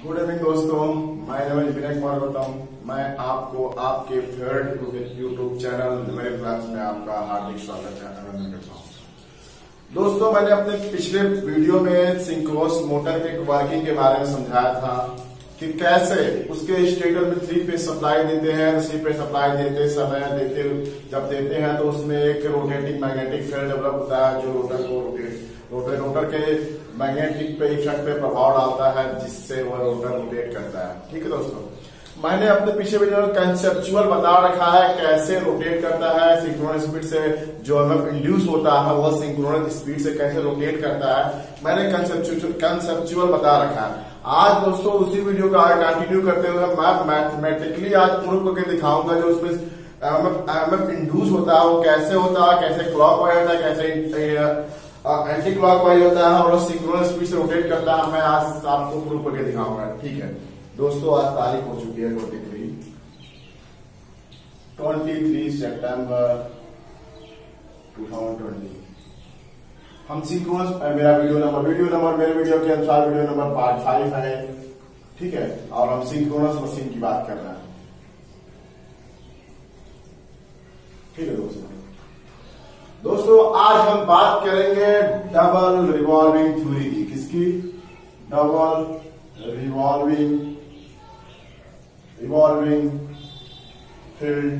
Good evening दोस्तों, मैं नाम विनय कुमार गौतम। मैं आपको आपके फेवरेट यूट्यूब चैनल मेरे क्लास में आपका हार्दिक स्वागत है, अभिनंदन करता हूँ। दोस्तों, मैंने अपने पिछले वीडियो में सिंक्रोनस मोटर के वर्किंग के बारे में समझाया था कि कैसे उसके स्टेटर में 3 फेज सप्लाई देते हैं। 3 फेज सप्लाई देते समय जब देते हैं तो उसमें एक रोटेटिंग मैग्नेटिक फील्ड डेवलप होता है जो रोटर को रोटर के मैग्नेटिक पे इफेक्ट पे प्रभाव डालता है, जिससे वह रोटर रोटेट करता है। ठीक है दोस्तों, मैंने अपने पीछे वीडियो में कंसेप्चुअल बता रखा है कैसे रोटेट करता है। सिंक्रोनस स्पीड से जो एमएफ इंड्यूस होता है वह सिंक्रोनस स्पीड से कैसे रोटेट करता है, मैंने कंसेप्चुअल बता रखा है। आज दोस्तों उसी वीडियो का कंटिन्यू करते हुए मैं मैथमेटिकली आज प्रूव करके दिखाऊंगा जो उसमें एमएफ इंड्यूस होता है वो कैसे होता है, कैसे क्लॉकवाइज होता है, कैसे एंटी क्लॉकवाइज होता है और सिंक्रोनस स्पीड से रोटेट करता है। मैं आज आपको प्रूव करके दिखाऊंगा। ठीक है दोस्तों, आज तारीख हो चुकी है 23 सितंबर 2020। हम सिंक्रोनस मेरा वीडियो नंबर मेरे वीडियो के अनुसार वीडियो नंबर पार्ट 5 है। ठीक है, और हम सिंक्रोनस मशीन की बात कर रहे हैं। ठीक है दोस्तों, आज हम बात करेंगे डबल रिवॉल्विंग थ्योरी की। किसकी? Double revolving field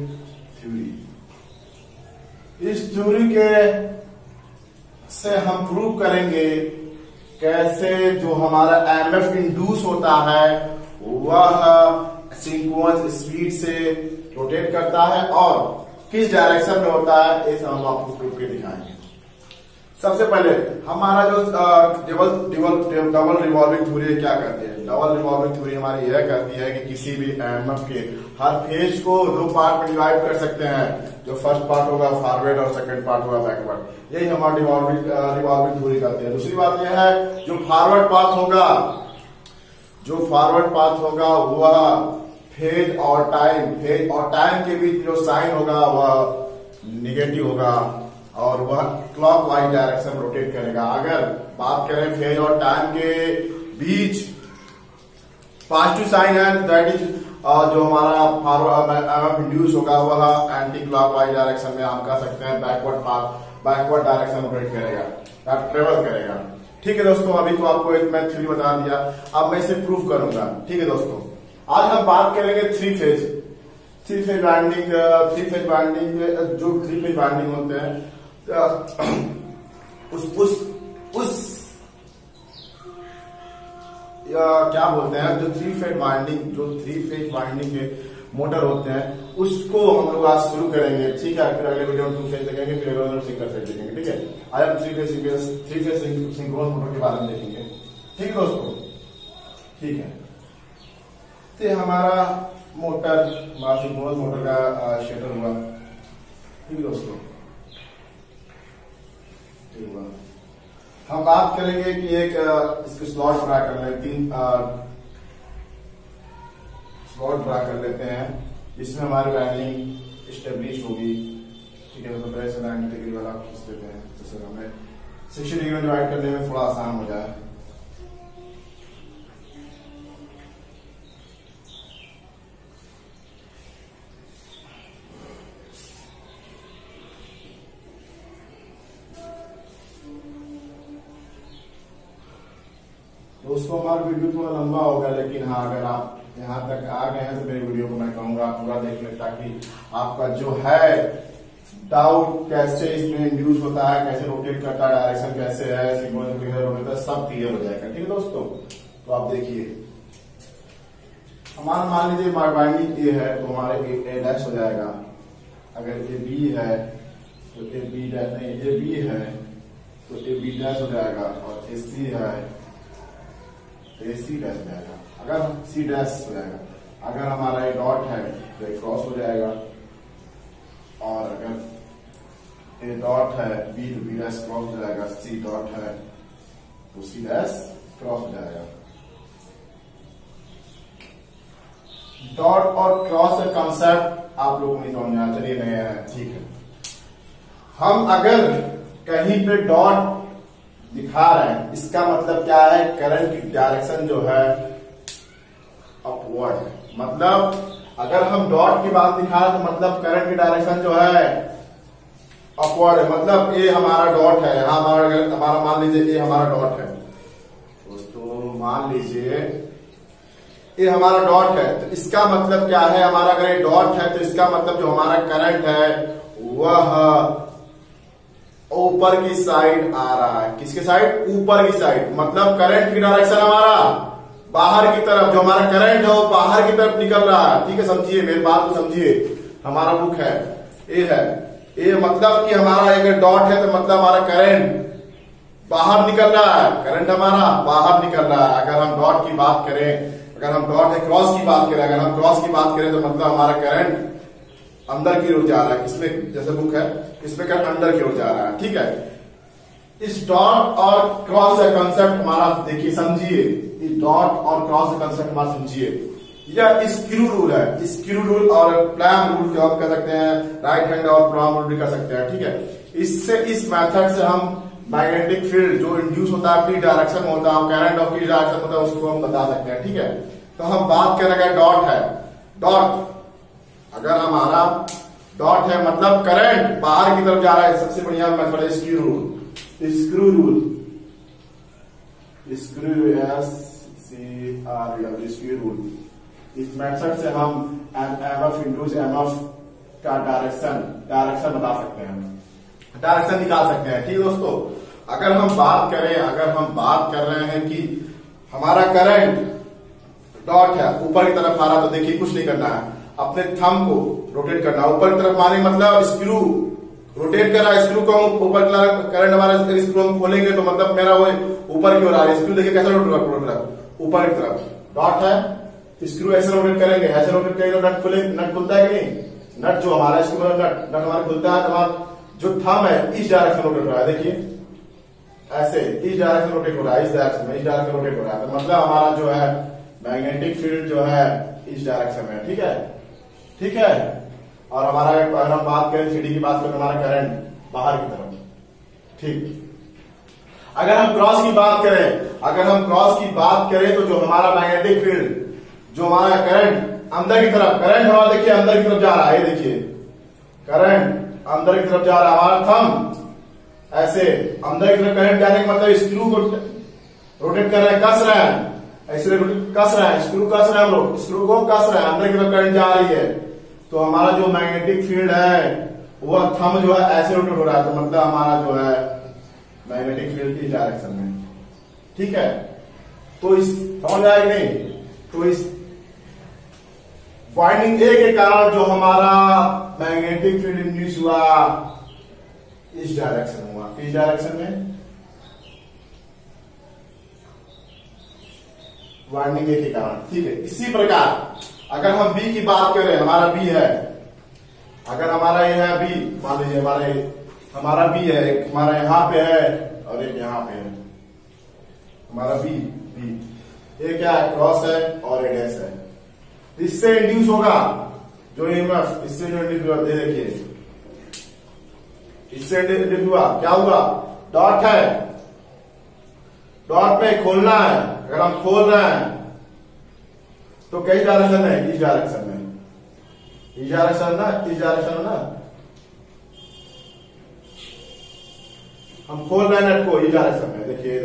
theory. इस थ्योरी के से हम प्रूव करेंगे कैसे जो हमारा एमएफ इंड्यूस होता है वह सिंक्रोनस स्पीड से रोटेट करता है और किस डायरेक्शन में होता है, ये हम आपको प्रूव के दिखाएंगे। सबसे पहले हमारा जो डबल रिवॉल्विंग थ्योरी क्या करती है? डबल रिवॉल्विंग थ्योरी हमारी यह करती है कि किसी भी एमएफ के हर फेज को 2 पार्ट में डिवाइड कर सकते हैं। जो फर्स्ट पार्ट होगा फॉरवर्ड और सेकंड पार्ट होगा बैकवर्ड। यही हमारी रिवॉल्विंग थ्योरी करती है। दूसरी बात यह है जो फॉरवर्ड पाथ होगा वह फेज और टाइम के बीच जो साइन होगा वह निगेटिव होगा और वह क्लॉकवाइज डायरेक्शन में रोटेट करेगा। अगर बात करें फेज और टाइम के बीच पॉजिटिव साइन है, दैट इज जो हमारा एमएफ इंड्यूस होगा वह एंटी क्लॉकवाइज डायरेक्शन में हम कह सकते हैं बैकवर्ड डायरेक्शन में रोटेट करेगा, ट्रेवल करेगा। ठीक है दोस्तों, अभी तो आपको एक मैं थ्योरी बता दिया, अब मैं इसे प्रूव करूंगा। ठीक है दोस्तों, आज हम बात करेंगे 3 फेज वाइंडिंग। जो 3 फेज वाइंडिंग होते हैं उस क्या बोलते हैं, जो 3 फेज वाइंडिंग के मोटर होते हैं उसको हम लोग आज शुरू करेंगे। ठीक है, फिर अगले वीडियो में 2 फेज देखेंगे, फिर अगले वीडियो सिंगल फेज देखेंगे। ठीक है, आज हम 3 फेज सिंक्रोनस मोटर के बारे में देखेंगे। ठीक है दोस्तों, ठीक है। तो हमारा सिंक्रोनस मोटर का स्टेटर हुआ। ठीक है दोस्तों, ठीक हुआ। हम बात करेंगे कि एक इसके स्लॉट ड्रा कर लेते हैं, 3 स्लॉट ड्रा कर लेते हैं जिसमें हमारी वाइंडिंग स्टेब्लिश होगी। ठीक है, तो पहले से 90 डिग्री वाला खींच लेते हैं जैसे हमें 60 डिग्री में डिवाइड करने में थोड़ा आसान हो जाए। दोस्तों, हमारा वीडियो थोड़ा लंबा होगा, लेकिन हाँ अगर आप यहाँ तक आ गए हैं तो मेरी वीडियो को मैं कहूंगा आप पूरा देख लें ताकि आपका जो है डाउट कैसे इसमें इंड्यूस होता है, कैसे रोटेट करता है, डायरेक्शन कैसे है, सिंक्रोनस सब क्लियर हो जाएगा। ठीक है दोस्तों, तो आप देखिए हमारा मान लीजिए वाइंडिंग ए है तो हमारे ए डैश हो जाएगा। अगर ए बी है तो ए बी डैश नहीं, ए बी है तो ए बी डैश हो जाएगा और ए सी है तो सी डैश हो जाएगा। अगर सी डैश हो जाएगा, अगर हमारा ये डॉट है तो ये क्रॉस हो जाएगा और अगर ये डॉट है बी तो बी डैश क्रॉस हो जाएगा, सी डॉट है तो सी डैश क्रॉस हो जाएगा। डॉट और क्रॉस का कंसेप्ट आप लोगों को नहीं समझना, चलिए नया है। ठीक है, हम अगर कहीं पे डॉट दिखा रहे हैं, इसका मतलब क्या है, करंट की डायरेक्शन जो है अपवर्ड है। मतलब अगर हम डॉट की बात दिखा रहे तो मतलब करंट की डायरेक्शन जो है अपवर्ड है। मतलब ये हमारा डॉट है, यहाँ हमारा मान लीजिए ये हमारा डॉट है दोस्तों, मान लीजिए ये हमारा डॉट है, तो इसका मतलब क्या है, हमारा अगर ये डॉट है तो इसका मतलब जो हमारा करंट है वह ऊपर की साइड आ रहा है। किसके साइड? ऊपर की साइड। मतलब करंट की डायरेक्शन हमारा बाहर की तरफ, जो हमारा करंट है वो बाहर की तरफ निकल रहा है। ठीक है, समझिए मेरी बात को समझिए। हमारा बुक है, ये है, ये मतलब कि हमारा अगर डॉट है तो मतलब हमारा करंट बाहर निकल रहा है, करंट हमारा बाहर निकल रहा है। अगर हम डॉट की बात करें, अगर हम डॉट है क्रॉस की बात करें, अगर हम क्रॉस की बात करें तो मतलब हमारा करंट अंदर की ओर जा रहा है। किसमें? जैसे बुक है इसमें करंट अंदर की ओर जा रहा है। ठीक है, इस डॉट और क्रॉस का कंसेप्ट हमारा देखिए, समझिए। इस डॉट और क्रॉस का कंसेप्ट हमारा समझिए। यह स्क्रू रूल है, स्क्रू रूल और प्लम रूल जो हम कह सकते हैं, राइट हैंड और प्लम रूल भी कर सकते हैं। ठीक है, इससे इस मेथड से हम मैग्नेटिक फील्ड जो इंड्यूस होता है, किस डायरेक्शन में होता है, करंट और किस डायरेक्शन होता है, उसको हम बता सकते हैं। ठीक है, तो हम बात करेंगे डॉट है, डॉट अगर हमारा डॉट है मतलब करंट बाहर की तरफ जा रहा है, सबसे बढ़िया मेथड है screw rule. Screw rule, screw rule, इस मेथड से हम एमएफ इंड्यूस एमएफ का डायरेक्शन बता सकते हैं, डायरेक्शन निकाल सकते हैं। ठीक है दोस्तों, अगर हम बात कर रहे हैं कि हमारा करंट डॉट है ऊपर की तरफ आ रहा, तो देखिए कुछ नहीं करना है, अपने थंब को रोटेट करना ऊपर की तरफ, माने मतलब स्क्रू रोटेट कर रहा है, स्क्रू को हम ऊपर करंट हमारा स्क्रू हम खोलेंगे तो मतलब मेरा वो ऊपर की ओर आ रहा है। स्क्रू देखिए कैसे रोटेट ऊपर की तरफ, डॉट है, स्क्रू ऐसे रोटेट करेंगे, ऐसे रोटेट करेंगे तो नट खुलता है कि नहीं? नट जो हमारा स्क्रू नट हमारा खुलता है, तो हमारा जो थंब है इस डायरेक्शन रोटेट हो रहा है, देखिए ऐसे इस डायरेक्शन रोटेट हो रहा है, इस डायरेक्शन में, इस डायरेक्शन रोटेट हो रहा है, तो मतलब हमारा जो है मैग्नेटिक फील्ड जो है इस डायरेक्शन में। ठीक है, ठीक है, और हमारा अगर हम बात करें सीडी की बात करें, हमारा करंट बाहर की तरफ। ठीक, अगर हम क्रॉस की बात करें, तो जो हमारा मैग्नेटिक फील्ड, जो हमारा करंट अंदर की तरफ, करंट हमारा देखिए अंदर की तरफ जा रहा है, ये देखिए करंट अंदर की तरफ जा रहा है, हमारा थंब ऐसे अंदर की तरफ करंट जाने का मतलब स्क्रू को रोटेट कर रहे हैं, कस रहे हैं, ऐसे कस रहे हैं, स्क्रू कस रहे हैं, हम लोग स्क्रू को कस रहे हैं, अंदर की तरफ करंट जा रही है, तो हमारा जो मैग्नेटिक फील्ड है वह थंब जो है ऐसे रोटेट हो रहा है, तो मतलब हमारा जो है मैग्नेटिक फील्ड की डायरेक्शन में। ठीक है, तो इस समझ आया कि नहीं? तो इस वाइंडिंग ए के कारण जो हमारा मैग्नेटिक फील्ड इंड्यूस हुआ इस डायरेक्शन हुआ, किस डायरेक्शन में? वाइंडिंग ए के कारण। ठीक है, इसी प्रकार अगर हम बी की बात करें, हमारा बी है, अगर हमारा ये है बी, मान लीजिए हमारा बी है, एक हमारा यहाँ पे है और एक यहाँ पे है, हमारा बी ये क्या है? क्रॉस है और ये डैश है, इससे इंड्यूस होगा जो ईएमएफ, इससे जो इंड्यूस हुआ, देखिए इससे इंड्यूस हुआ, क्या हुआ? डॉट है, डॉट में खोलना है, अगर हम खोल रहे हैं तो कई डायरेक्शन है, इस डायरेक्शन में, इस डायरेक्शन ना, इस डायरेक्शन ना, हम खोल रहे हैं नट को इस डायरेक्शन में, देखिए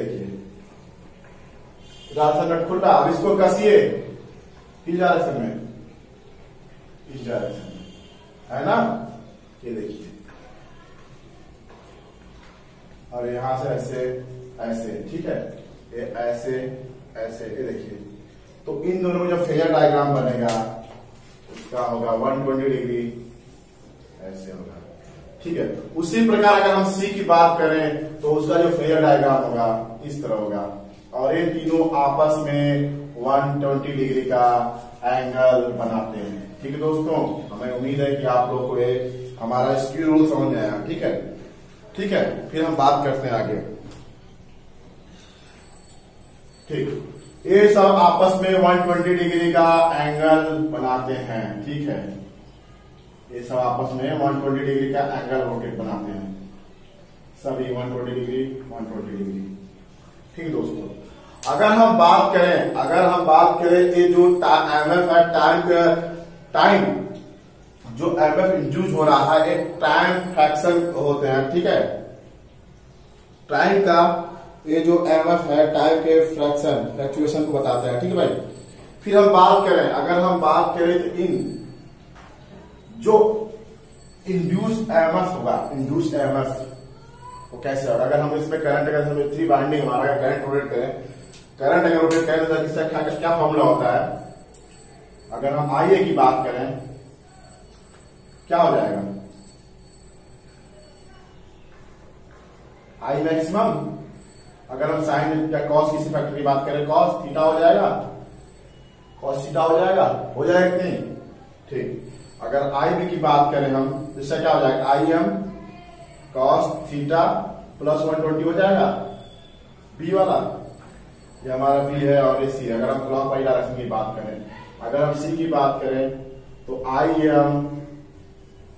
डायरेक्शन नट खुल रहा, अब इसको कसिए इस डायरेक्शन में, इस डायरेक्शन में, है ना? ये देखिए, और यहां से ऐसे, ठीक है, ये ऐसे, ये देखिए, तो इन दोनों में जो फेजर डायग्राम बनेगा उसका होगा 120 डिग्री, ऐसे होगा। ठीक है, उसी प्रकार अगर हम सी की बात करें तो उसका जो फेजर डायग्राम होगा इस तरह होगा, और ये तीनों आपस में 120 डिग्री का एंगल बनाते हैं। ठीक है दोस्तों, हमें उम्मीद है कि आप लोगों को ये हमारा स्क्रू रूल समझ में आया। ठीक है, ठीक है, फिर हम बात करते हैं आगे। ठीक, ये सब आपस में 120 डिग्री का एंगल बनाते हैं। ठीक है, ये सब आपस में 120 डिग्री का एंगल रोटेट बनाते हैं, सभी 120 डिग्री 120 डिग्री। ठीक दोस्तों, अगर हम बात करें ये जो एमएफ है, टाइम जो एमएफ इंड्यूस हो रहा है एक टाइम फ्रैक्शन होते हैं, ठीक है। टाइम का ये जो एमएफ है टाइम के फ्लक्चुएशन को बताते हैं, ठीक है भाई। फिर हम बात करें तो इन जो इंड्यूस एमएफ होगा, इंड्यूस एमएफ वो कैसे होगा? अगर हम इसमें करंट अगर 3 वाइंडिंग हमारा करंट रोटेट करें तो इसका क्या फॉर्मूला होता है? अगर हम आईए की बात करें क्या हो जाएगा? आई मैक्सिमम, अगर हम साइन या कॉस किसी फैक्टर की बात करें कॉस थीटा हो जाएगा, हो जाएगा कि नहीं? ठीक। अगर आई बी की बात करें हम, इससे क्या हो जाएगा? I am cos theta plus 120 हो जाएगा बी वाला, ये हमारा बी है और ये सी है। अगर हम क्लॉक वाइज डायरेक्शन की बात करें, अगर हम सी की बात करें तो I am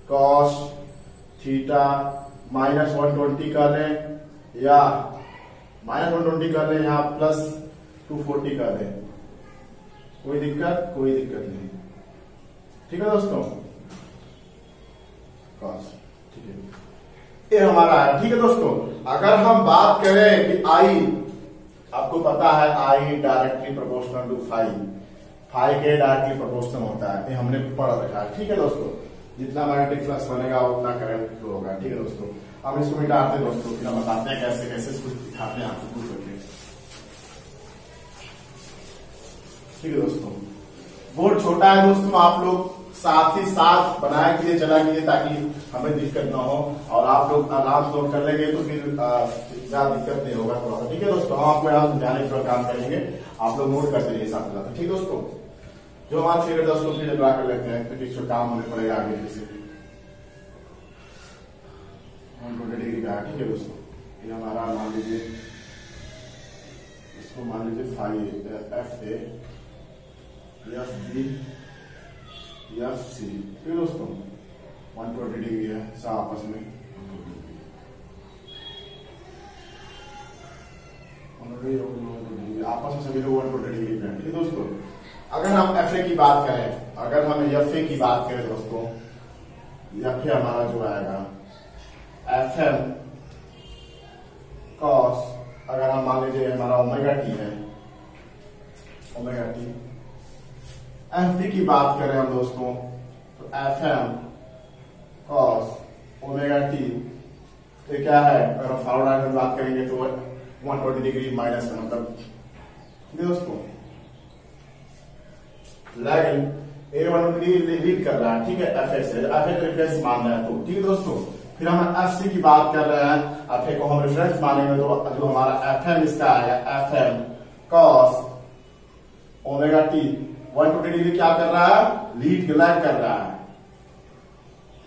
cos theta minus 120 कर लें या माइनस 120 कर लें, यहां प्लस 240 कर दें, कोई दिक्कत नहीं, ठीक है दोस्तों। कॉस, ठीक है, ये हमारा है, ठीक है दोस्तों। अगर हम बात करें कि आई, आपको पता है I directly proportional to phi के डायरेक्टली प्रोपोर्शनल होता है, ये हमने पढ़ रखा है, ठीक है दोस्तों। जितना मैग्नेटिक फ्लक्स बनेगा उतना करंट फ्लो होगा, ठीक है दोस्तों। अब इसको मिटाते हैं दोस्तों, फिर हम बताते हैं कैसे इसको दिखाते हैं आपको प्रूव करके, ठीक है दोस्तों। बोर्ड छोटा है दोस्तों, आप लोग साथ ही साथ बनाए कीजिए, चला कीजिए, ताकि हमें दिक्कत ना हो और आप लोग आराम से कर लेंगे तो फिर ज्यादा दिक्कत नहीं होगा थोड़ा सा, ठीक है दोस्तों। हम आपको यहाँ समझाने का काम करेंगे, आप लोग नोट करते रहिए साथ साथ, ठीक दोस्तों। जो हमारे फेवरेट दोस्तों प्लीज ड्रा कर लेते हैं, क्योंकि इसको काम होने पड़ेगा आगे से 120 डिग्री का, ठीक है दोस्तों। ये हमारा मान लीजिए, इसको मान लीजिए five F A F B F C, ठीक है दोस्तों। 120 डिग्री है सब आपस में, आपस में सभी लोग 120 डिग्री पे, ठीक है दोस्तों। अगर हम एफ ए की बात करें, अगर हम एफ ए की बात करें दोस्तों, एफ ए हमारा जो आएगा एफ एम कॉस, अगर हम मान लीजिए हमारा ओमेगा टी है, ओमेगा टी। एफ बी की बात करें हम दोस्तों तो F M cos omega T, तो क्या है? अगर हम फॉरवर्ड डायरेक्शन बात करेंगे तो 120 डिग्री माइनस का मतलब, ठीक है दोस्तों। लेकिन ए 120 डिग्री लीड कर रहा है, ठीक है, एफ ए से, एफ ए रेफरेंस मान रहा है तो, ठीक है दोस्तों। फिर हम एफ सी की बात कर रहे हैं, एफ ए को हम रेफरेंस मानेंगे तो जो हमारा एफ एम इसका आएगा F M cos omega T 120 degree क्या कर रहा है? लीड लैग कर रहा है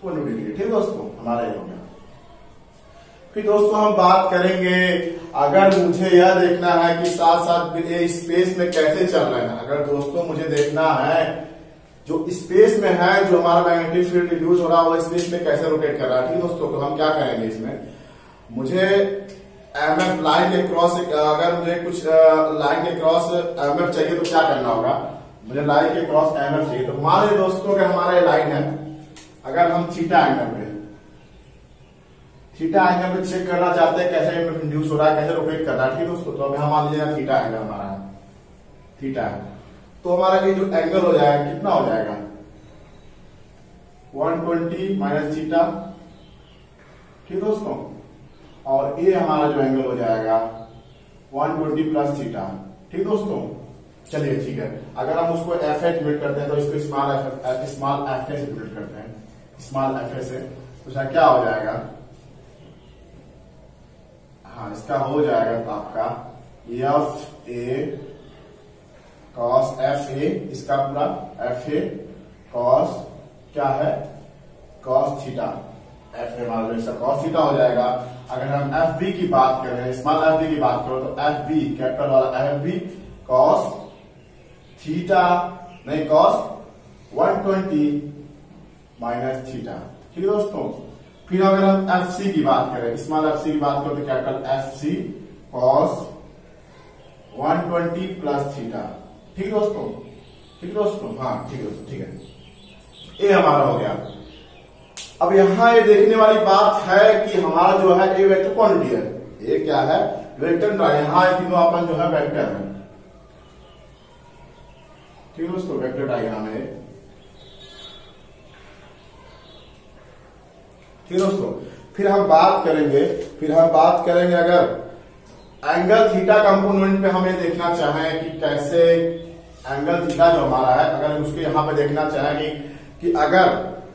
120 डिग्री, ठीक है दोस्तों, हमारा ये हो गया। फिर दोस्तों हम बात करेंगे, अगर मुझे यह देखना है कि साथ साथ ये स्पेस में कैसे चल रहे हैं, अगर दोस्तों मुझे देखना है जो स्पेस में है, जो हमारा मैग्नेटिक फील्ड रिड्यूस हो रहा है वो स्पेस में कैसे रोटेट कर रहा है, ठीक है दोस्तों। तो हम क्या करेंगे इसमें, मुझे एमएफ लाइन के क्रॉस, अगर मुझे कुछ लाइन के क्रॉस एमएफ चाहिए तो क्या करना होगा? मुझे लाइन के क्रॉस एमएफ चाहिए, तो मान लीजिए दोस्तों अगर हमारा ये लाइन है, अगर हम थीटा एंगल पे चेक करना चाहते हैं कैसे एमएफ इंड्यूस हो रहा है, कैसे रोटेट कर रहा है, ठीक है दोस्तों। तो अब मान लीजिए थीटा एंगल हमारा थीटा है, तो हमारा ये जो एंगल हो जाएगा कितना हो जाएगा? 120 माइनस थीटा, ठीक है दोस्तों। और ये हमारा जो एंगल हो जाएगा 120 प्लस थीटा, ठीक दोस्तों। चलिए ठीक है, अगर हम उसको एफ ए डिनोट करते हैं तो इसको स्मॉल एफ ए से डिनोट करते हैं, स्मॉल एफ ए से, तो क्या हो जाएगा? हाँ, इसका हो जाएगा आपका F A cos F A, इसका पूरा एफ ए कॉस क्या है? कॉस थीटा, एफ ए हमारा इसका कॉस थीटा हो जाएगा। अगर हम एफ बी की बात करें, स्मॉल एफ बी की बात करो तो एफ बी कैपिटल वाला एफ बी कॉस थीटा नहीं कॉस 120 माइनस थीटा, ठीक है दोस्तों। फिर अगर हम एफ सी की बात करें, स्मॉल एफ सी की बात करें तो capital F C cos 120 plus theta. ठीक है दोस्तों, ठीक है दोस्तों, हाँ ठीक है दोस्तों, ठीक है, ये हमारा हो गया। अब यहां ये देखने वाली बात है कि हमारा जो है ये वेक्टर क्वांटिटी है, ये क्या है, वेक्टर। यहां तीनों अपन जो है वेक्टर है। ठीक है दोस्तों, वेक्टर डायग्राम है। ठीक है दोस्तों, फिर हम बात करेंगे अगर एंगल थीटा कंपोनेंट पे हमें देखना चाहें कि कैसे एंगल थीटा जो हमारा है, अगर उसको यहां पे देखना चाहेंगे कि अगर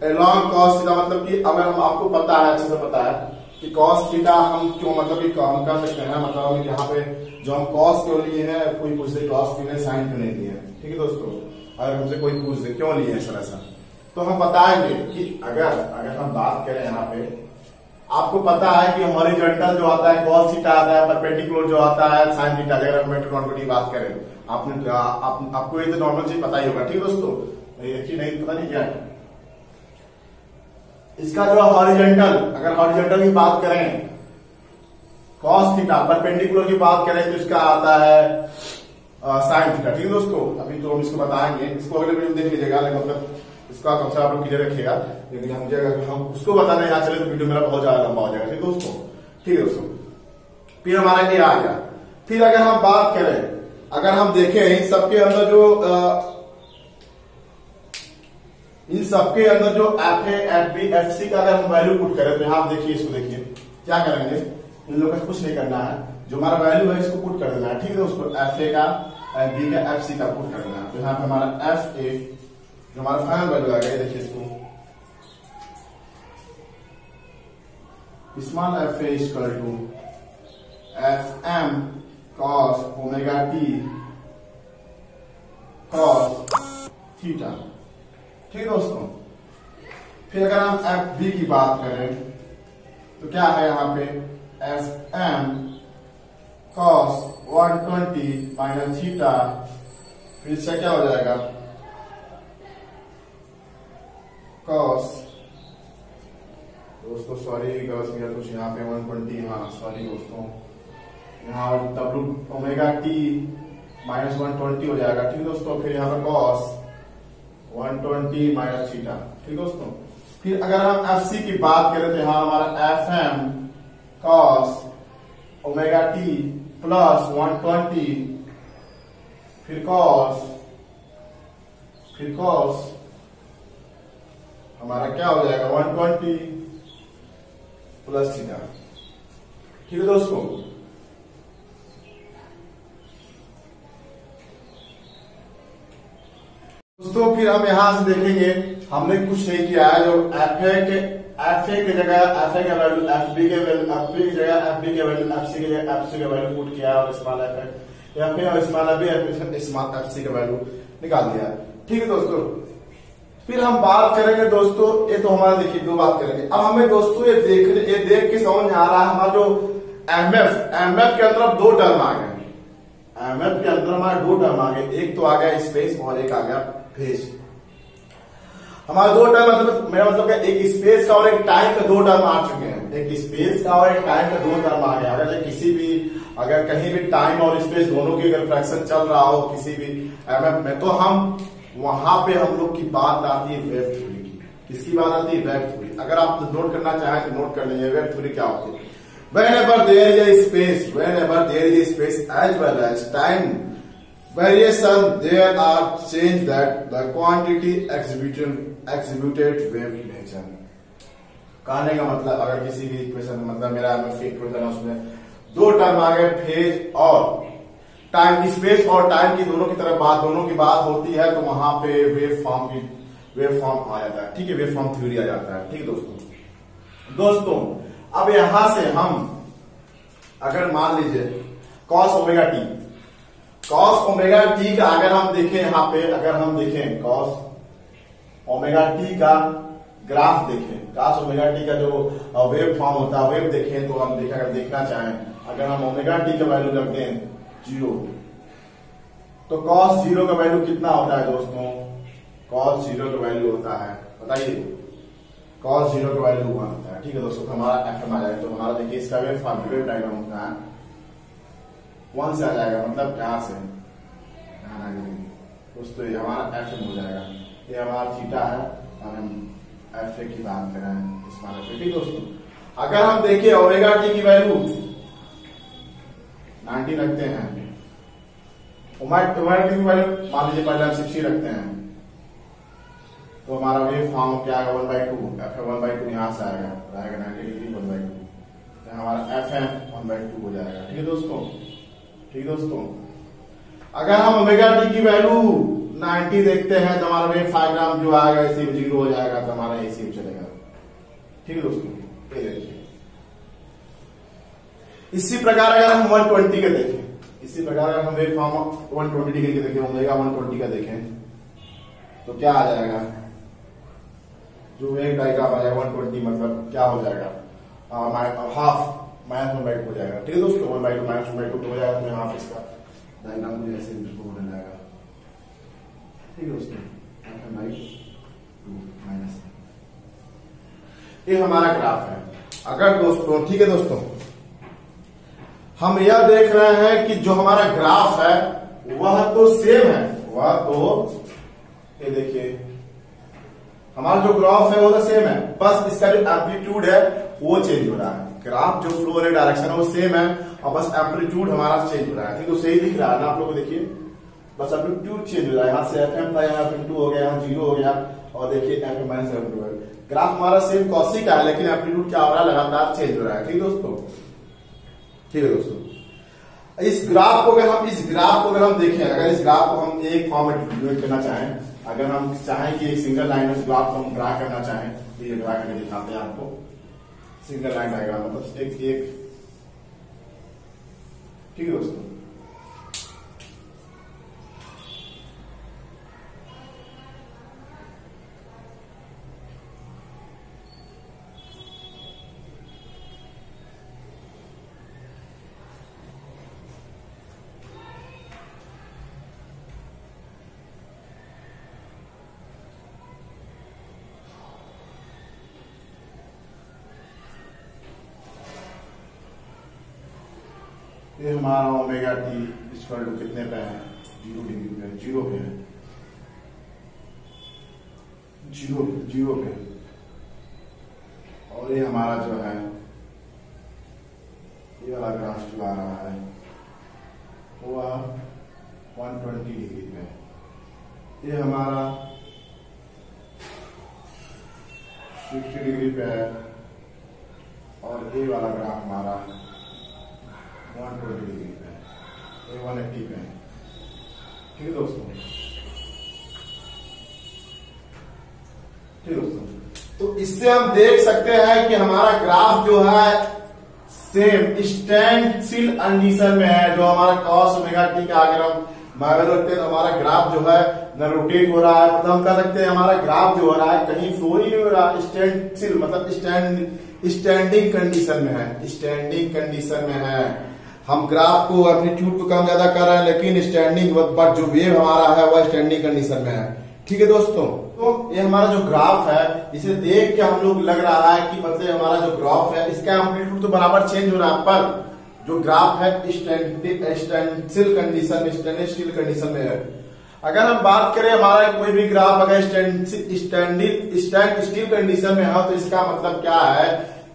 एलॉन्ग कॉस थीटा, मतलब कि अगर हम आपको पता है, अच्छे से पता है कि कॉस थीटा हम क्यों, मतलब कि हम कर सकते हैं, मतलब यहाँ पे जो हम कॉस क्यों लिए हैं, कोई पूछ दे कॉस क्यों नहीं, साइन क्यों नहीं लिए। ठीक है दोस्तों, अगर हमसे कोई पूछ दे क्यों लिए सर ऐसा, तो हम बताएंगे कि अगर हम बात करें यहाँ पे, आपको पता है कि हॉरिजॉन्टल जो आता है कॉस थीटा आता है, परपेंडिकुलर जो आता है साइन थीटा। अगर हम वेक्टर क्वांटिटी की बात करें, आपको ये तो नॉर्मल चीज पता ही होगा। ठीक है दोस्तों, ये चीज नहीं पता नहीं क्या है इसका जो हॉरिजॉन्टल, अगर हॉरिजॉन्टल की बात करें कॉस थीटा, परपेंडिकुलर की बात करें तो इसका आता है साइन थीटा। ठीक है दोस्तों, अभी तो हम इसको बताएंगे, इसको अगले वीडियो में देख लीजिएगा, मतलब इसका कंसेप्ट आप लोग क्लियर रखिएगा। लेकिन हम उसको बताने यहाँ चले तो वीडियो मेरा बहुत ज्यादा लंबा हो जाएगा। ठीक है दोस्तों, ठीक है दोस्तों, फिर हमारा ये आ गया। फिर अगर हम बात करें, अगर हम देखें इन सबके अंदर जो F A, F B, F C का अगर हम वैल्यू पुट करें तो यहाँ आप देखिए, इसको देखिए क्या करेंगे, इन लोगों का कुछ नहीं करना है, जो हमारा वैल्यू है इसको पुट कर देना है। ठीक है दोस्तों, एफ ए का, एफ बी का, एफ सी का पुट कर देना है। तो यहाँ पे हमारा एफ ए जो हमारा फाइनल वैल्यू आ गया, देखिए इसको, small F A equal to F M cos omega T cos theta. ठीक है दोस्तों, फिर अगर हम एफ बी की बात करें तो क्या है यहाँ पे, F M cos 120 minus theta, फिर इससे क्या हो जाएगा, कॉस, दोस्तों सॉरी गलत किया कुछ यहाँ पे 120, हाँ सॉरी दोस्तों, यहाँ डब्ल्यू ओमेगा टी माइनस 120 हो जाएगा। ठीक है दोस्तों, फिर यहाँ पे कॉस 120 माइनस थीटा। ठीक दोस्तों, फिर अगर हम एफ सी की बात करें तो यहाँ हमारा F M cos omega T plus 120, फिर कॉस हमारा क्या हो जाएगा 120 प्लस थीटा। ठीक है दोस्तों, फिर हम यहां से देखेंगे, हमने कुछ नहीं किया है, जो एफ ए के जगह एफ ए का वैल्यू, एफ बी के वैल्यू, एफ बी की जगह एफ बी के वैल्यू, एफ सी की जगह एफ सी के वैल्यू पुट किया और स्मॉल एफ ए और स्मॉल एफ सी का वैल्यू निकाल दिया। ठीक है दोस्तों, फिर हम बात करेंगे दोस्तों, ये तो हमारा देखिए दो बात करेंगे। अब हमें दोस्तों ये देख के समझ में आ रहा है, हमारा जो एमएफ के अंदर अब दो टर्म आ गए, एमएफ के अंदर हमारे दो टर्म आ गए, एक तो आ गया स्पेस और एक आ गया फेज। हमारे दो टर्म, मतलब मेरा मतलब एक स्पेस का और एक टाइम का दो टर्म आ चुके हैं, एक स्पेस का और एक टाइम का दो टर्म आ गया। अगर कहीं भी टाइम और स्पेस दोनों की अगर फ्रैक्शन चल रहा हो किसी भी एमएफ में, तो हम वहां पे हम लोग की बात आती है वेव थ्योरी की। किसकी बात आती है, वेव थ्योरी। अगर आप नोट करना चाहें तो नोट कर लीजिए, वेव थ्योरी क्या होती है। whenever there is a space as well as time variation, there are change that the quantity exhibited wave nature। कहने का मतलब, अगर किसी भी इक्वेशन, मतलब मेरा इक्वेशन है, उसमें दो टर्म आ गए, फेज और टाइम, स्पेस और टाइम की दोनों की बात होती है, तो वहां पे वेव फॉर्म आ जाता है। ठीक है, वेव फॉर्म थ्योरी आ जाता है। ठीक है दोस्तों, अब यहां से हम अगर मान लीजिए कॉस ओमेगा टी का अगर हम देखें, यहाँ पे अगर हम देखें कॉस ओमेगा टी का ग्राफ देखें, कॉस ओमेगा टी का जो वेव फॉर्म होता है, वेव देखें, तो हम देखना चाहें, अगर हम ओमेगा टी का वैल्यू रख दें 0, तो कॉस 0 का वैल्यू कितना होता है दोस्तों, कॉस 0 का वैल्यू होता है, बताइए, कॉस 0 का वैल्यू 1 होता है। ठीक है दोस्तों, तो हमारा एफ एम आ जाएगा, तो हमारा देखिए इसका वेव डायग्राम होता है, 1 से आ जाएगा, मतलब यहाँ से दोस्तों ये हमारा एफ एम हो जाएगा। ये हमारा थीटा है और हम एफ ए की बात कर रहे हैं इस मामले पे। ठीक दोस्तों, अगर हम देखिए ओमेगा टी की वैल्यू 90 रखते हैं, ओमेगा टी की वैल्यू मान लीजिए पहले हम 60 रखते हैं, तो हमारा वेव फॉर्म क्या आएगा 1/2, एफ एम 1/2 यहाँ से आएगा 90 डिग्री 1/2, हमारा एफ एम 1/2 हो जाएगा। ठीक है दोस्तों, ठीक दोस्तों, अगर हम ओमेगा टी की वैल्यू 90 देखते हैं तो हमारा वेव डायग्राम जो आएगा इसी 0 हो जाएगा, तो हमारा इसी चलेगा। ठीक है दोस्तों, ये देखिए इसी प्रकार अगर हम 120 का देखें, इसी प्रकार अगर हम वेव फॉर्म 120 डिग्री के देखें, ओमेगा 120 का देखें तो क्या आ जाएगा, जो वेव डायग्राम आ जाएगा 120 मतलब क्या हो जाएगा, हाफ -1/2 हो जाएगा। ठीक है दोस्तों, 1/2 -1/2 हो जाएगा, तो यहाँ पे इसका डायग्राम मुझे ऐसे बिल्कुल होने जाएगा। ठीक है दोस्तों, ये हमारा ग्राफ है। अगर दोस्तों, ठीक है दोस्तों, हम यह देख रहे हैं कि जो हमारा ग्राफ है वह तो सेम है, वह तो ये देखिए हमारा जो ग्राफ है वो तो सेम है, बस इसका जो एम्पलीट्यूड है वो चेंज हो रहा है। ग्राफ जो फ्लो वाले डायरेक्शन है वो सेम है और बस एम्पलीट्यूड हमारा चेंज हो रहा है। ठीक है, सही दिख रहा है ना आप लोग को, देखिए बस एम्पलीट्यूड चेंज हो रहा है, यहाँ से एफ एम था यहाँ FM2 हो गया, यहाँ 0 हो गया, और देखिए एफ एम -FM2 है। ग्राफ हमारा सेम कॉसी का है, लेकिन एम्पलीट्यूड क्या हो रहा है, लगातार चेंज हो रहा है। ठीक दोस्तों, ठीक है दोस्तों, इस ग्राफ को अगर हम देखें, अगर इस ग्राफ को हम एक फॉर्म में डिवाइड करना चाहें, अगर हम चाहें कि एक सिंगल लाइन में ग्राफ को हम ड्रा करना चाहें, तो ये ड्रा करके दिखाते हैं आपको। सिंगल लाइन डायग्राम मतलब एक ठीक है दोस्तों, ये हमारा ओमेगा टी इक्वल टू कितने पे है, 0 डिग्री पे, 0 पे है, 0 पे, और ये हमारा जो है ये वाला ग्राफ जो आ रहा है वो 120 डिग्री पे, ये हमारा 60 डिग्री पे है, और ये वाला ग्राफ हमारा 120 डिग्री पे, ये 180 पे है। ठीक है दोस्तों, ठीक दोस्तों, तो इससे हम देख सकते हैं कि हमारा ग्राफ जो है सेम स्टैंड स्टिल कंडीशन में है। जो हमारा कॉस ओमेगा टी का अगर हम माइनस रखते हैं तो हमारा ग्राफ जो है न रोटेट हो रहा है, मतलब हम कह सकते हैं हमारा ग्राफ जो हो रहा है कहीं फ्लो ही नहीं हो रहा, स्टैंड स्टिल मतलब स्टैंडिंग कंडीशन में है, स्टैंडिंग कंडीशन में है। हम ग्राफ को एम्पलीट्यूड को कम ज्यादा कर रहे हैं, लेकिन स्टैंडिंग बट जो वेव हमारा है वह स्टैंडिंग कंडीशन में है। ठीक है दोस्तों, तो ये हमारा जो ग्राफ है इसे देख के हम लोग लग रहा है कि मतलब हमारा जो ग्राफ है इसका एम्पलीट्यूड तो बराबर चेंज हो रहा है, पर जो ग्राफ है स्टैंड स्टिल कंडीशन में है। अगर हम बात करें हमारा कोई भी ग्राफ अगर स्टैंड स्टिल कंडीशन में है, तो इसका मतलब क्या है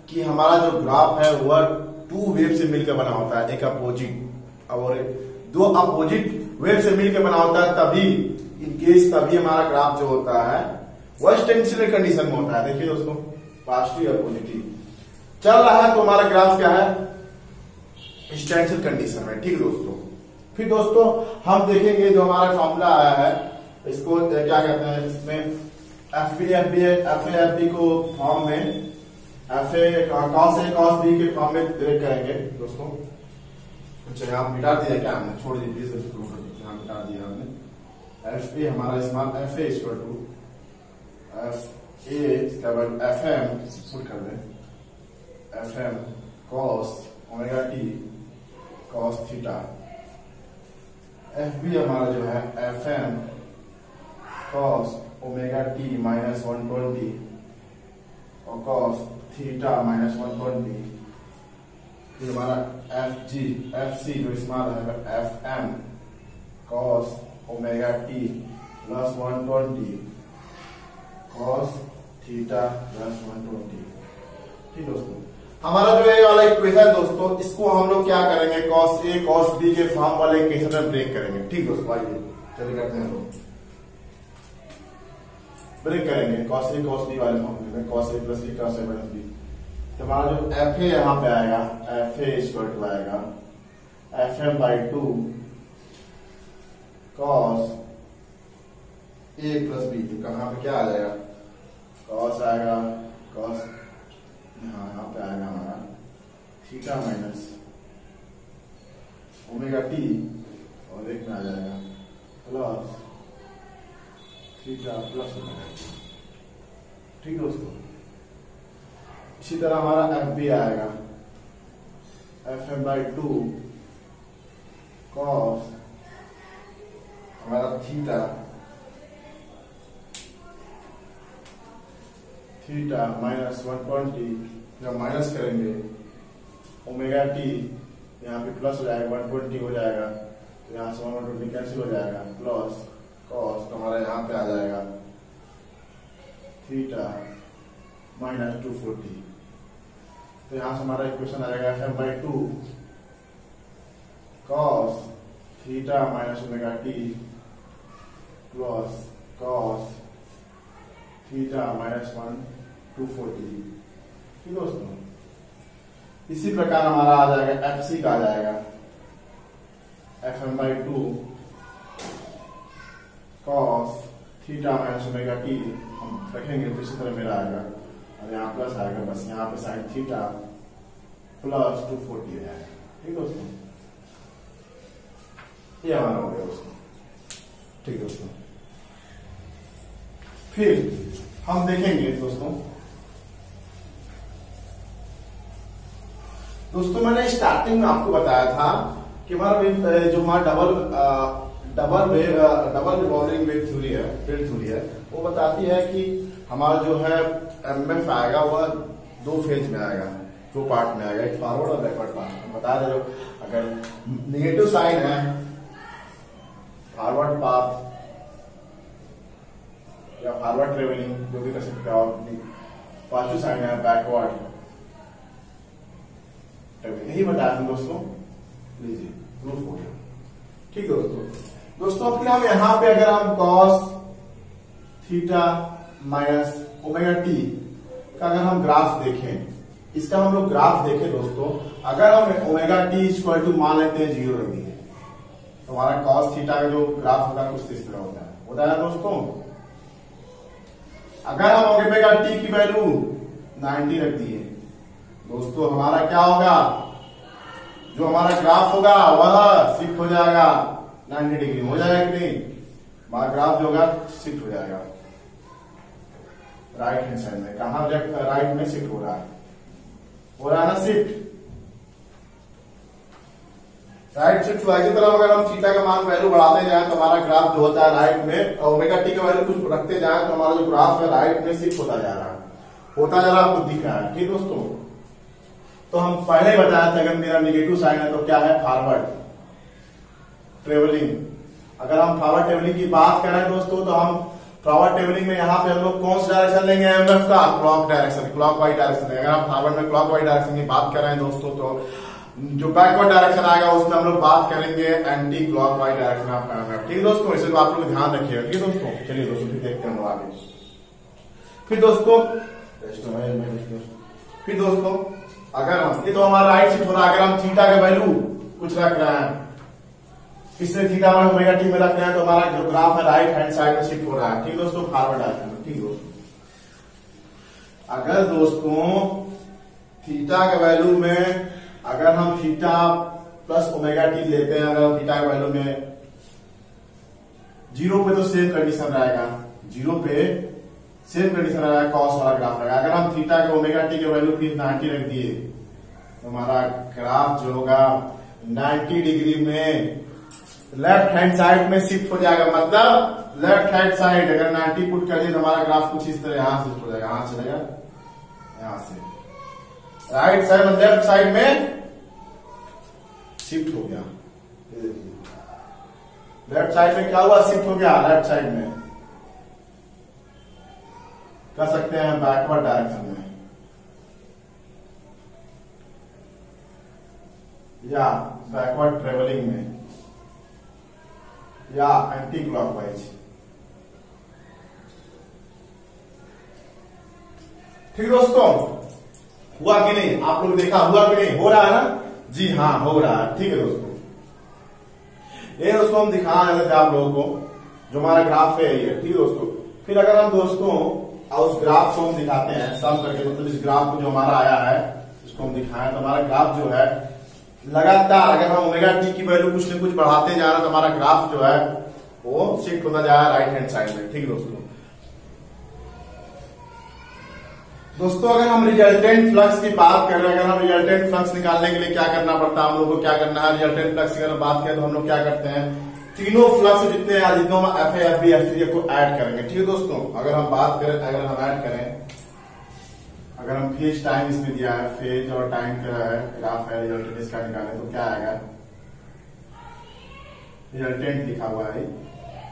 कि हमारा जो ग्राफ है वह 2 वेव से मिलकर बना होता है, एक अपोजिट और 2 अपोजिट वेव से मिलकर बना होता है, तभी तभी हमारा ग्राफ जो होता है वह स्टैंड कंडीशन में होता है। देखिए दोस्तों, पॉजिटिव और पॉजिटिव चल रहा है तो हमारा ग्राफ क्या है, स्टैंड कंडीशन में। ठीक है दोस्तों, फिर दोस्तों हम देखेंगे जो हमारा फॉर्मूला आया है इसको क्या कहते हैं, इसमें एफ बी को फॉर्म में एफ ए कॉस बी के फॉर्म में ब्रेक करेंगे दोस्तों। अच्छा यहाँ मिटा दिया क्या हमने, छोड़ दीजिए, यहाँ मिटा दिया हमने। एफ ए हमारा small F A equal to F A F M put कर दें, F M cos omega T cos theta, F B हमारा जो है F M cos omega T minus 120 और कॉस थीटा माइनस 120 फिर हमारा एफ सी जो स्मॉल है F M cos omega T plus 120 cos theta plus 120। ठीक दोस्तों, हमारा जो ये वाला इक्वेशन दोस्तों, इसको हम लोग क्या करेंगे, कॉस ए कॉस बी के फॉर्म वाले इक्वेशन में ब्रेक करेंगे। ठीक दोस्तों, आइए चलिए करते हैं लोग ब्रेक करेंगे कॉस ए कॉस बी वाले फॉर्म में, cos A plus B cos A minus B. तो हमारा जो एफ ए यहाँ पे आएगा, एफ ए इक्वल टू आएगा F M by 2 cos A plus B. तो कहाँ पे क्या आ जाएगा, कॉस आएगा, कॉस यहाँ पे आएगा हमारा थीटा माइनस ओमेगा टी और एक में आ जाएगा plus theta plus omega T. ठीक दोस्तों, इसी तरह हमारा एफ बी आएगा एफ एम बाई 2 कॉस हमारा थीटा माइनस 120, जब माइनस करेंगे ओमेगा टी यहाँ पे प्लस हो जाएगा, 120 हो जाएगा, तो यहाँ से 120 कैंसिल हो जाएगा, प्लस कॉस तो हमारा यहाँ पे आ जाएगा थीटा माइनस 240। तो यहाँ से हमारा इक्वेशन आएगा F M by 2 cos theta minus omega T plus cos theta minus 240। ठीक दोस्तों, इसी प्रकार हमारा आ जाएगा एफ सी का आ जाएगा F M by 2 cos theta minus omega T, हम रखेंगे तो इसी तरह मेरा आएगा और यहाँ प्लस आएगा, बस यहाँ पे साइन थीटा प्लस 240 आएगा। ठीक दोस्तों, ये हमारा हो गया दोस्तों। ठीक दोस्तों, फिर हम देखेंगे दोस्तों मैंने स्टार्टिंग में आपको बताया था कि हमारा जो हमारा डबल रिवॉल्विंग वेव थ्योरी है, फील्ड थ्योरी है, वो बताती है कि हमारा जो है एमएफ आएगा वह 2 फेज में आएगा, 2 पार्ट में आएगा, एक फॉरवर्ड और बैकवर्ड पार्ट। बता रहे जो अगर नेगेटिव साइन है फॉरवर्ड पाथ या फॉरवर्ड ट्रेवलिंग जो भी कर सकते हो, पॉजिटिव साइन है बैकवर्ड ट्रेवलिंग, यही बताया था दोस्तों। लीजिए प्रूफ हो गया। ठीक दोस्तों, फिर हम यहाँ पे अगर हम cos theta minus omega T का अगर हम ग्राफ देखें, इसका हम लोग ग्राफ देखें दोस्तों, अगर हम ओमेगा टी इक्वल टू मान लेते हैं 0 रख दिए, तो हमारा कॉस थीटा का जो ग्राफ होगा कुछ इस तरह होता है दोस्तों। अगर हम ओमेगा टी की वैल्यू 90 रख दिए दोस्तों, हमारा क्या होगा, जो हमारा ग्राफ होगा वह शिफ्ट हो जाएगा 90 डिग्री, हो जाएगा कि नहीं, हमारा ग्राफ जो होगा शिफ्ट हो जाएगा राइट हैंड साइड में। कहां राइट में शिफ्ट हो रहा है ना, शिफ्ट राइट शिफ्ट हुआ। इसी तरह अगर हम थीटा का मान वैल्यू बढ़ाते जाए तो हमारा ग्राफ जो होता है राइट में, और ओमेगा टी का वैल्यू कुछ रखते जाए तो हमारा जो ग्राफ है राइट में शिफ्ट होता जा रहा है, आपको दिख रहा है। ठीक दोस्तों, तो हम पहले ही बताया था अगर मेरा निगेटिव साइन है तो क्या है, फॉरवर्ड ट्रेवलिंग। अगर हम फॉरवर्ड ट्रेवलिंग की बात करें दोस्तों, तो हम फॉरवर्ड ट्रेवलिंग में यहाँ पे हम लोग कौन सा डायरेक्शन लेंगे, एमएफ का clock direction, clock wise direction. अगर हम फॉरवर्ड में क्लॉक वाइज डायरेक्शन की बात कर रहे हैं दोस्तों, तो जो बैकवर्ड डायरेक्शन आएगा उसमें हम लोग बात करेंगे एंटी क्लॉक वाइज डायरेक्शन आपका। ठीक दोस्तों, इसे आप लोग ध्यान रखिएगा। ठीक दोस्तों, चलिए दोस्तों फिर देखते हैं आगे। फिर दोस्तों अगर हम, ये तो हमारा राइट शिफ्ट हो रहा है, अगर हम थीटा का वैल्यू कुछ रख रहे हैं, किससे थीटा में ओमेगा टी में रख रहे हैं, तो हमारा जो ग्राफ है राइट हैंड साइड में शिफ्ट हो रहा है। ठीक दोस्तों, फॉरवर्ड डायरेक्शन में। ठीक दोस्तों, अगर दोस्तों थीटा के वैल्यू में अगर हम थीटा प्लस ओमेगा टी लेते हैं, अगर थीटा के वैल्यू में 0 पे तो सेम कंडीशन रहेगा, 0 पे सेम कंडीशन रहेगा, कॉस वाला ग्राफ रहेगा। अगर हम थीटा के ओमेगा टी के वैल्यू फिर 90 रख दिए तो हमारा ग्राफ जो होगा 90 डिग्री में लेफ्ट हैंड साइड में शिफ्ट हो जाएगा। मतलब लेफ्ट हैंड साइड अगर 90 पुट कर दिए तो हमारा ग्राफ कुछ इस तरह यहां शिफ्ट हो जाएगा, यहां चलेगा, यहां से राइट साइड में लेफ्ट साइड में शिफ्ट हो गया। ये देखिए लेफ्ट साइड में क्या हुआ, शिफ्ट हो गया लेफ्ट साइड में, कर सकते हैं बैकवर्ड डायरेक्शन में या बैकवर्ड ट्रेवलिंग में या एंटी क्लॉकवाइज। ठीक दोस्तों, हुआ कि नहीं? आप लोग देखा हुआ कि नहीं? हो रहा है ना? जी हाँ, हो रहा है। ठीक है दोस्तों, ये दोस्तों हम दिखा रहे थे आप लोगों को जो हमारा ग्राफ है ये। ठीक है दोस्तों, फिर अगर हम दोस्तों उस ग्राफ को हम दिखाते हैं सम करके, मतलब इस ग्राफ को जो हमारा आया है इसको हम दिखाएं तो हमारा ग्राफ जो है लगातार अगर हम ओमेगा टी की वैल्यू कुछ न कुछ बढ़ाते जा रहे हैं तो हमारा ग्राफ जो है वो शिफ्ट होता जा रहा है राइट हैंड साइड में। ठीक दोस्तों, अगर हम रिजल्टेंट फ्लक्स की बात कर रहे हैं, अगर हम रिजल्टेंट फ्लक्स निकालने के लिए क्या करना पड़ता है, हम लोग को क्या करना है, रिजल्टेंट फ्लक्स की अगर बात करें तो हम लोग क्या करते हैं, तीनों फ्लक्स जितने हम F A F B F C को ऐड करेंगे। ठीक है दोस्तों, अगर हम बात करें, अगर हम ऐड करें, अगर हम फेज टाइम इसमें दिया है, फेज और टाइम का है ग्राफ है, रिजल्टेंट इसका निकालें तो क्या आएगा, रिजल्टेंट लिखा हुआ है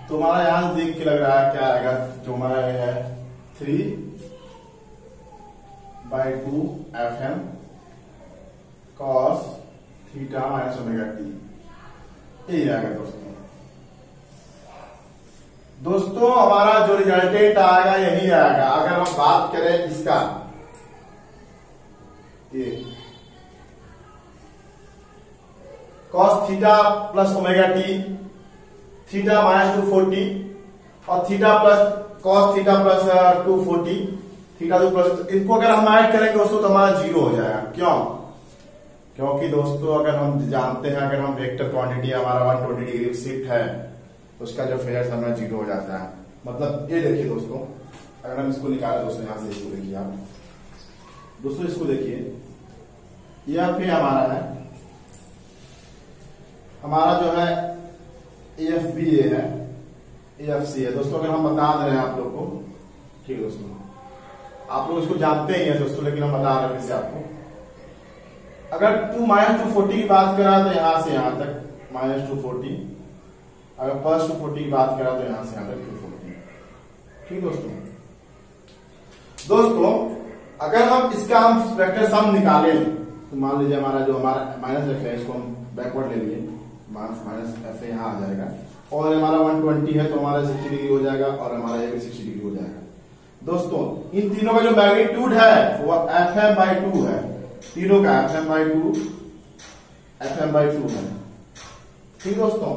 तो हमारा यहां देख के लग रहा है क्या आएगा, जो हमारा है 3/2 F M cos theta minus omega T, यही आएगा दोस्तों हमारा जो रिजल्टेंट आएगा यही आएगा। अगर हम बात करें इसका, ये cos theta plus omega T, theta minus 240 और theta plus cos theta plus 240, theta 2 plus, इनको अगर हम ऐड करेंगे दोस्तों तो हमारा जीरो हो जाएगा। क्यों? क्योंकि दोस्तों अगर हम जानते हैं अगर हम वेक्टर क्वांटिटी हमारा 120 डिग्री शिफ्ट है तो उसका जो फेजर हमारा जीरो हो जाता है। मतलब ये देखिए दोस्तों, अगर हम इसको निकालें दोस्तों, यहां से इसको देखिए आप दोस्तों, इसको देखिए, यह पे हमारा है, हमारा जो है एफ बी ए है, एफ सी है दोस्तों, अगर हम बता दे रहे हैं आप लोग को। ठीक है दोस्तों, आप लोग इसको जानते ही हैं दोस्तों, लेकिन हम बता रहे हैं फिर आपको। अगर 2 माइनस 240 की बात करा तो यहां से यहां तक माइनस 240, अगर प्लस 240 की बात करा तो यहां से यहां तक 240। ठीक दोस्तों अगर हम इसका हम वेक्टर सम निकालें तो मान लीजिए हमारा जो हमारा माइनस एफ है इसको हम बैकवर्ड ले लिए, माइनस एफ यहां आ जाएगा, और हमारा 120 है तो हमारा 60 डिग्री हो जाएगा और हमारा ये भी 60 डिग्री हो जाएगा। दोस्तों इन तीनों का जो मैग्नीट्यूड है वो एफ एम बाई 2 है, तीनों का एफ एम बाई 2 है। ठीक दोस्तों,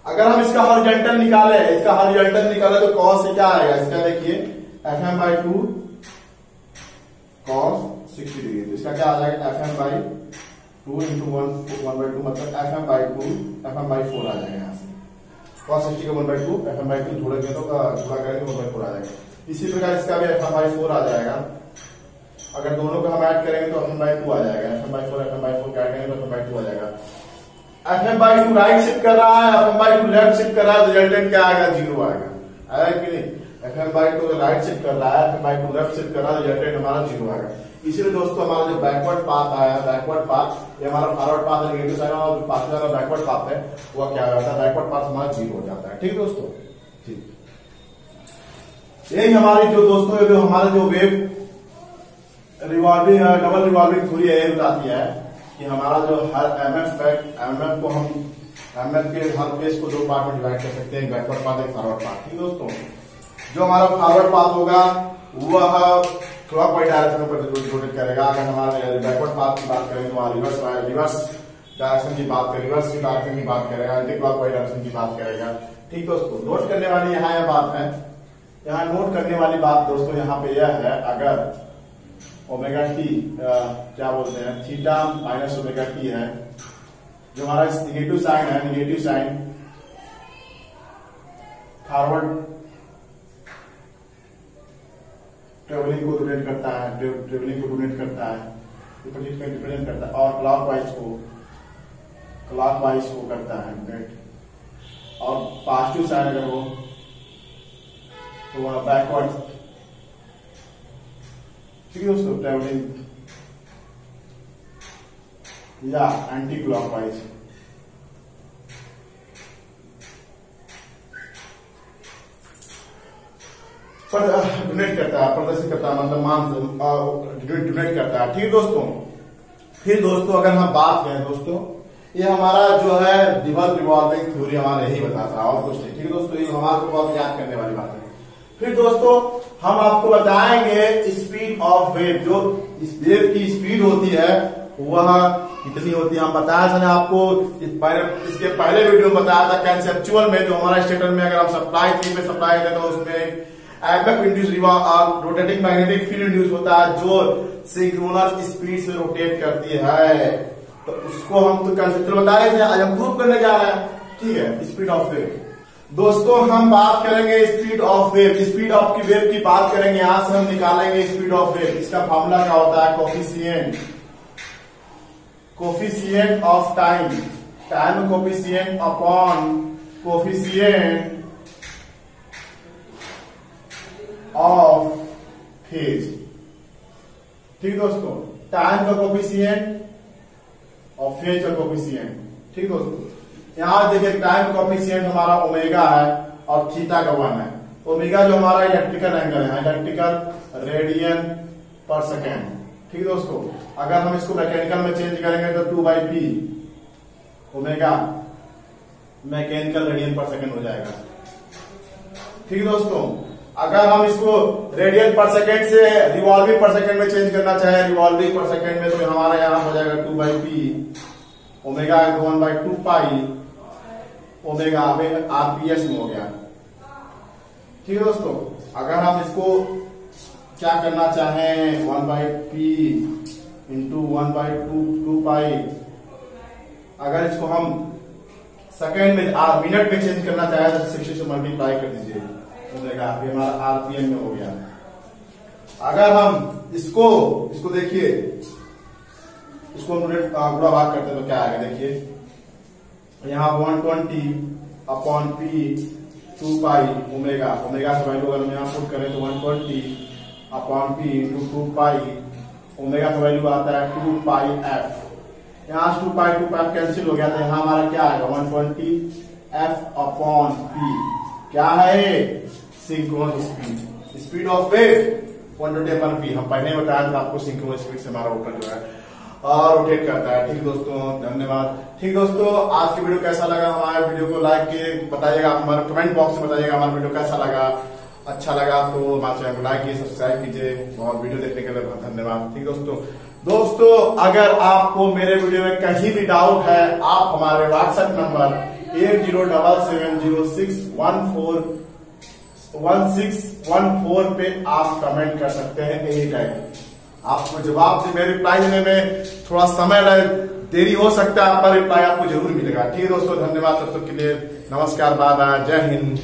अगर हम इसका हॉरिजॉन्टल निकाले तो कॉस से क्या आएगा, इसका देखिए F M by 2 cos 60 degree, तो इसका क्या आ जाएगा एफ एम बाई 2 इंटू 1/2, मतलब F M by 2 F M by 4 आ जाएगा। यहाँ से कॉस 60 का 1/2 एफ एम बाई 2 जोड़ेंगे तो गुणा करेंगे 1/4 आ जाएगा। इसी प्रकार इसका भी एफ एम बाई 4 आ जाएगा, अगर दोनों को हम ऐड करेंगे तो एफ एम बाई 2 आ जाएगा, एफ एम बाई 4 काटेंगे तो एफ एम बाई 2 आ जाएगा। F M by 2 right shift कर रहा है, F M by 2 left shift कर रहा है, तो रिजल्टेंट क्या आएगा, जीरो आएगा। आएगा कि नहीं? F M by 2 right shift कर रहा है, F M by 2 left shift कर रहा है, रिजल्टेंट हमारा जीरो आएगा। इसीलिए दोस्तों हमारा जो बैकवर्ड पाथ आया, बैकवर्ड पाथ ये हमारा फॉरवर्ड पाथ है नेगेटिव साइन, और पाथ वाला बैकवर्ड पाथ है वो क्या हो जाता है, बैकवर्ड पाथ हमारा जीरो हो जाता है। ठीक दोस्तों, ठीक यही हमारी जो दोस्तों जो हमारा जो wave revolving double revolving theory है बताती है कि हमारा जो हर एमएफ को हम एमएफ के हर फेज को दो पार्ट में डिवाइड कर सकते हैं, बैकवर्ड पाथ एक फॉरवर्ड पाथ। ठीक दोस्तों, जो हमारा फॉरवर्ड पाथ होगा वह क्लॉकवाइज डायरेक्शन में रोटेट करेगा। अगर हमारे बैकवर्ड पाथ की बात करें तो रिवर्स डायरेक्शन की बात करें, रिवर्स की डायरेक्शन की बात करेगा, एंटी क्लॉकवाइज डायरेक्शन की बात करेगा। ठीक दोस्तों, नोट करने वाली यहाँ यह बात है, यहाँ नोट करने वाली बात दोस्तों यहाँ पे यह है, अगर ओमेगा टी क्या बोलते हैं थीटा माइनस ओमेगा टी है, जो हमारा निगेटिव साइन है, निगेटिव साइन फॉरवर्ड ट्रेवलिंग को रोटेट करता है, ट्रेवलिंग को रोटेट करता है, रिप्रेजेंट करता है, और क्लॉकवाइज को करता है रोटेट, और पॉजिटिव साइन अगर हो तो वह बैकवर्ड। ठीक है दोस्तों, ट्रेवलिंग या एंटी क्लॉकवाइज। पर डोनेट करता है, प्रदर्शित करता है, मतलब डोनेट करता है। ठीक दोस्तों, फिर दोस्तों अगर हम बात करें दोस्तों, ये हमारा जो है रिवॉल्विंग थ्योरी हमारा यही बताता है और कुछ नहीं। ठीक है दोस्तों, ये हमारे को बहुत याद करने वाली बात है। फिर दोस्तों हम आपको बताएंगे स्पीड ऑफ वेव, जो इस वेव की स्पीड होती है वह कितनी होती है। हम बताया था आपको इसके पहले वीडियो में बताया था कंसेप्चुअल में, जो हमारा स्टेटर में अगर हम सप्लाई 3 में सप्लाई है तो उसमें FF induce rotating magnetic field induce होता है जो सिंक्रोनस स्पीड से रोटेट करती है। तो उसको हम तो कंसेप्चुअल बता रहे थे, आज हम प्रूव करने जा रहे हैं। ठीक है, स्पीड ऑफ वेव। दोस्तों हम बात करेंगे speed of wave, speed of की वेव की बात करेंगे। यहां से हम निकालेंगे स्पीड ऑफ वेव। इसका फॉर्मूला क्या होता है? Coefficient of time coefficient upon coefficient of phase. ठीक दोस्तों, टाइम का कोफिशिएंट और फेज का कोफिशिएंट। ठीक दोस्तों, यहां देखिए टाइम कोफिशिएंट हमारा ओमेगा है और थीटा का 1 है। ओमेगा जो हमारा इलेक्ट्रिकल एंगल है, इलेक्ट्रिकल रेडियन पर सेकेंड। ठीक दोस्तों, अगर हम इसको मैकेनिकल में चेंज करेंगे तो 2/p ओमेगा मैकेनिकल रेडियन पर सेकेंड हो जाएगा। ठीक दोस्तों, अगर हम इसको रेडियन पर सेकेंड से रिवॉल्विंग पर सेकेंड में चेंज करना चाहे, रिवॉल्विंग पर सेकेंड में, तो हमारा यहां हो जाएगा 2/p ओमेगा 1/2 पाई ओमेगा आरपीएस में हो गया। ठीक है दोस्तों, अगर हम इसको क्या करना चाहें 1/p इंटू 1/2 पाई, अगर इसको हम सेकेंड में मिनट में चेंज करना चाहे तो 60 से मल्टीप्लाई कर दीजिए, ओमेगा हमारा आरपीएम में हो गया। अगर हम इसको देखिए, इसको हम गुणा भाग करते हैं तो क्या आएगा? देखिए यहाँ 120 अपॉन p 2 पाई ओमेगा, ओमेगा का वैल्यू अगर हम यहाँ पुट करें तो 120 अपॉन p इंटू 2 पाई ओमेगा का वैल्यू आता है 2 पाई f। यहाँ 2 पाई कैंसिल हो गया, तो यहाँ हमारा क्या आएगा? 120 f अपॉन p। क्या है? Synchronous speed, speed of wave 120 upon p। हम पहले बताया था आपको, सिंक्रोनस स्पीड से हमारा रोटर जो है रोटेट करता है। ठीक दोस्तों, धन्यवाद। ठीक दोस्तों, आज की वीडियो कैसा लगा? हमारे वीडियो को लाइक के बताइएगा, हमारे कमेंट बॉक्स में बताइएगा हमारा वीडियो कैसा लगा। अच्छा लगा तो हमारे चैनल को लाइक कीजिए, सब्सक्राइब कीजिए और वीडियो देखने के लिए बहुत धन्यवाद। ठीक दोस्तों, अगर आपको मेरे वीडियो में कहीं भी डाउट है, आप हमारे व्हाट्सएप नंबर 8077061614 पे आप कमेंट कर सकते हैं एनी टाइम। आपको जवाब से मेरे रिप्लाई देने में थोड़ा समय देरी हो सकता है, पर रिप्लाई आपको जरूर मिलेगा। ठीक है दोस्तों, धन्यवाद। तब तक के लिए नमस्कार, बाय बाय, जय हिंद।